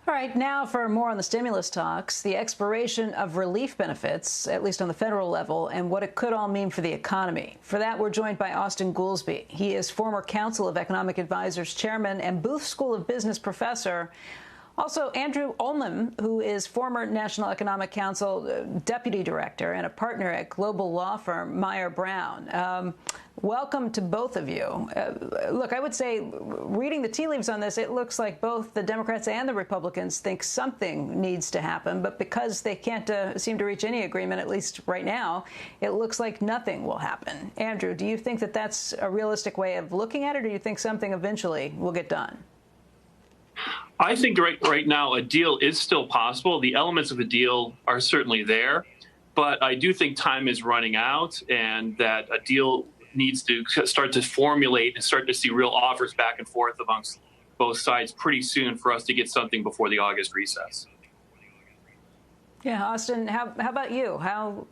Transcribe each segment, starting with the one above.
All right, now for more on the stimulus talks, the expiration of relief benefits, at least on the federal level, and what it could all mean for the economy. For that, we're joined by Austin Goolsbee. He is former Council of Economic Advisors chairman and Booth School of Business professor. Also, Andrew Olnham, who is former National Economic Council deputy director and a partner at global law firm Meyer Brown. Welcome to both of you. Look, I would say, reading the tea leaves on this, it looks like both the Democrats and the Republicans think something needs to happen, but because they can't seem to reach any agreement, at least right now, it looks like nothing will happen. Andrew, do you think that that's a realistic way of looking at it, or do you think something eventually will get done? I think right now a deal is still possible. The elements of a deal are certainly there, but I do think time is running out and that a deal needs to start to formulate and start to see real offers back and forth amongst both sides pretty soon for us to get something before the August recess. Yeah, Austin, how about you? How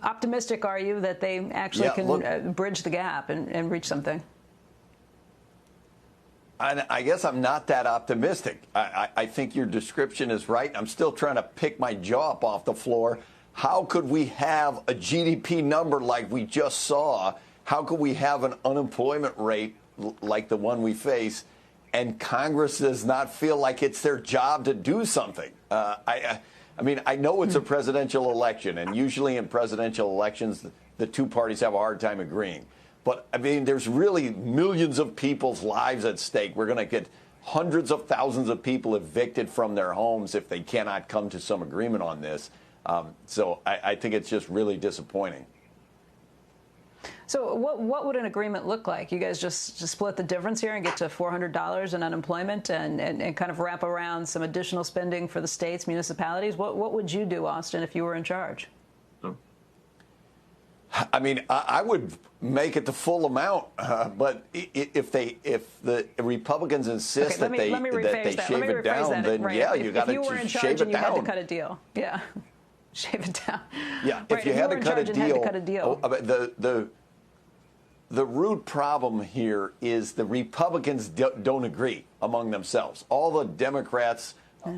optimistic are you that they actually can bridge the gap and reach something? I guess I'm not that optimistic. I think your description is right. I'm still trying to pick my jaw up off the floor. How could we have a GDP number like we just saw? How could we have an unemployment rate like the one we face? And Congress does not feel like it's their job to do something. I mean, I know it's a presidential election, and usually in presidential elections, the two parties have a hard time agreeing. But, I mean, there's really millions of people's lives at stake. We're going to get hundreds of thousands of people evicted from their homes if they cannot come to some agreement on this. So I think it's just really disappointing. So what would an agreement look like? You guys just split the difference here and get to $400 in unemployment and kind of wrap around some additional spending for the states, municipalities? What would you do, Austin, if you were in charge? I mean, I would make it the full amount, but if the Republicans insist that they shave it down, then yeah, you got to shave it down. If you were in charge and you had to cut a deal, yeah, shave it down. Yeah, if you had to cut a deal, the root problem here is the Republicans don't agree among themselves. All the Democrats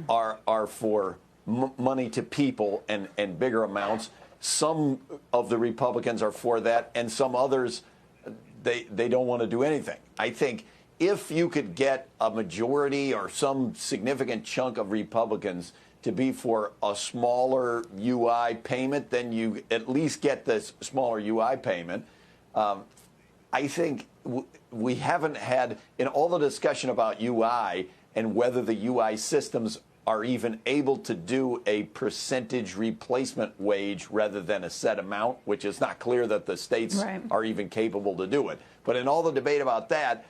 are for money to people and bigger amounts. Some of the Republicans are for that, and some others, they don't want to do anything. I think if you could get a majority or some significant chunk of Republicans to be for a smaller UI payment, then you at least get this smaller UI payment. I think we haven't had, in all the discussion about UI and whether the UI systems are even able to do a percentage replacement wage rather than a set amount, which is not clear that the states are even capable to do it. But in all the debate about that,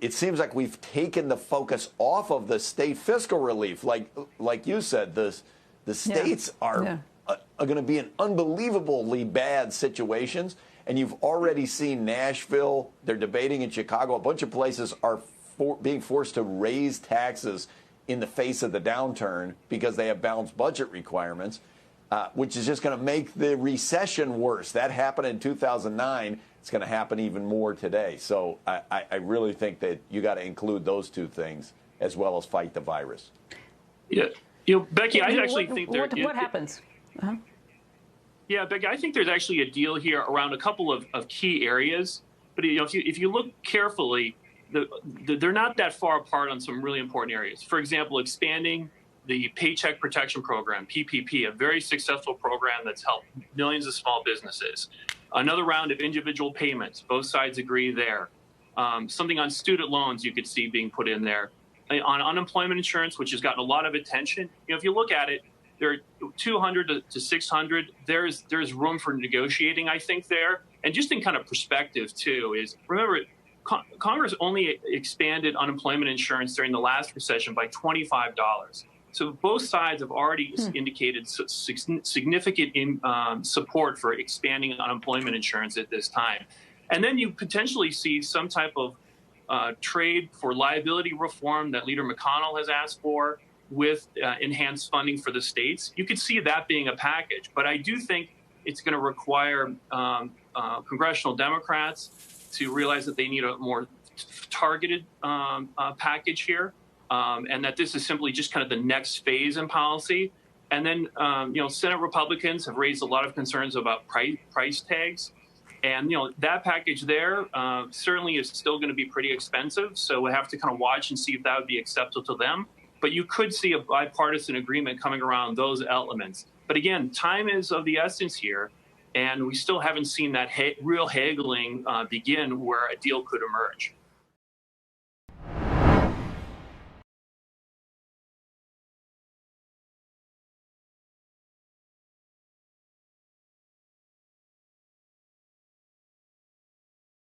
it seems like we've taken the focus off of the state fiscal relief. Like you said, the states are going to be in unbelievably bad situations. And you've already seen Nashville, they're debating in Chicago, a bunch of places are being forced to raise taxes in the face of the downturn because they have balanced budget requirements, which is just going to make the recession worse. That happened in 2009. It's going to happen even more today. So I really think that you got to include those two things as well as fight the virus. Yeah, Becky, I actually think what happens? Yeah, Becky, I think there's actually a deal here around a couple of key areas. But if you look carefully, they're not that far apart on some really important areas. For example, expanding the Paycheck Protection Program, PPP, a very successful program that's helped millions of small businesses. Another round of individual payments. Both sides agree there. Something on student loans you could see being put in there. On unemployment insurance, which has gotten a lot of attention. If you look at it, there are 200 to 600. There's room for negotiating, I think, there. And just in kind of perspective, too, is remember, Congress only expanded unemployment insurance during the last recession by $25. So both sides have already indicated significant support for expanding unemployment insurance at this time. And then you potentially see some type of trade for liability reform that Leader McConnell has asked for with enhanced funding for the states. You could see that being a package. But I do think it's going to require congressional Democrats to realize that they need a more targeted package here. and that this is simply just kind of the next phase in policy. And then, Senate Republicans have raised a lot of concerns about price tags. And, that package there certainly is still going to be pretty expensive. So we'll have to kind of watch and see if that would be acceptable to them. But you could see a bipartisan agreement coming around those elements. But again, time is of the essence here. And we still haven't seen that real haggling begin where a deal could emerge.